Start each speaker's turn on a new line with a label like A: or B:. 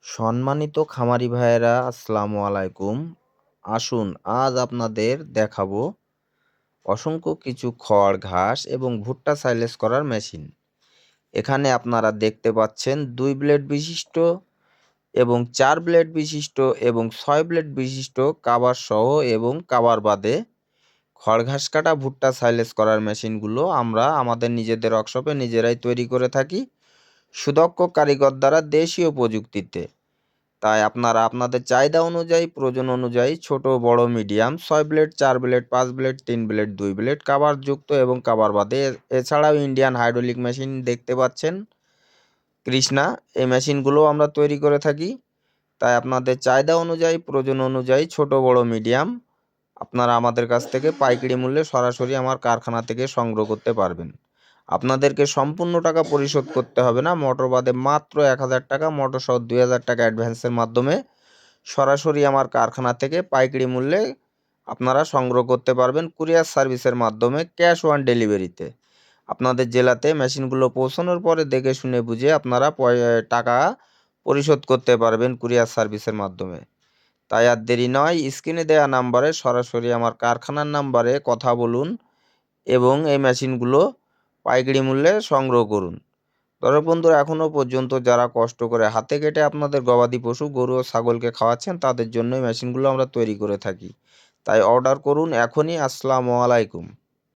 A: সম্মানিত খামারি ভাইয়েরা, আসসালামু আলাইকুম। আসুন আজ আপনাদের দেখাবো অসংখ্য কিছু খড়, ঘাস এবং ভুট্টা সাইলেজ করার মেশিন। এখানে আপনারা দেখতে পাচ্ছেন 2 ব্লেড বিশিষ্ট এবং 4 ব্লেড বিশিষ্ট এবং 6 ব্লেড বিশিষ্ট কাভার সহ এবং কাভার বাদে খড় ঘাস কাটা ভুট্টা সাইলেজ করার মেশিনগুলো আমরা আমাদের নিজেদের ওয়ার্কশপে নিজেরাই তৈরি করে থাকি সুদক্ষ কারিগর দ্বারা দেশীয় প্রযুক্তিতে। তাই আপনারা আপনাদের চাহিদা অনুযায়ী, প্রয়োজন অনুযায়ী ছোট, বড়, medium 6 blade, 4 blade, 5 blade, 3 blade, 2 blade cover যুক্ত এবং কাভার বাদে এছাড়াও ইন্ডিয়ান হাইড্রোলিক মেশিন দেখতে পাচ্ছেন কৃষ্ণা, এই মেশিনগুলো আমরা তৈরি করে থাকি। তাই আপনাদের চাহিদা অনুযায়ী, প্রয়োজন অনুযায়ী ছোট, বড়, মিডিয়াম আপনারা আমাদের কাছ থেকে পাইকারি মূল্যে সরাসরি আমার কারখানা থেকে সংগ্রহ করতে পারবেন। আপনাদেরকে সম্পূর্ণ টাকা পরিশোধ করতে হবে না। মোটর বাদে মাত্র 1000 টাকা, মোটর সহ 2000 টাকা অ্যাডভান্সের মাধ্যমে সরাসরি আমার কারখানা থেকে পাইকারি মূল্যে আপনারা সংগ্রহ করতে পারবেন কুরিয়ার সার্ভিসের মাধ্যমে ক্যাশ অন ডেলিভারিতে। আপনাদের জেলাতে মেশিনগুলো পৌঁছানোর পরে দেখে শুনে বুঝে আপনারা টাকা পরিশোধ করতে পারবেন কুরিয়ার সার্ভিসের মাধ্যমে। তাই আর দেরি নয়, স্ক্রিনে দেওয়া নাম্বারে সরাসরি আমার কারখানার নাম্বারে কথা বলুন এবং এই মেশিনগুলো পাইকারি মূল্যে সংগ্রহ করুন। দর্শক বন্ধুরা, এখনও পর্যন্ত যারা কষ্ট করে হাতে কেটে আপনাদের গবাদি পশু, গরু ও ছাগলকে খাওয়াচ্ছেন তাদের জন্য এই মেশিনগুলো আমরা তৈরি করে থাকি। তাই অর্ডার করুন এখনই। আসসালামু আলাইকুম।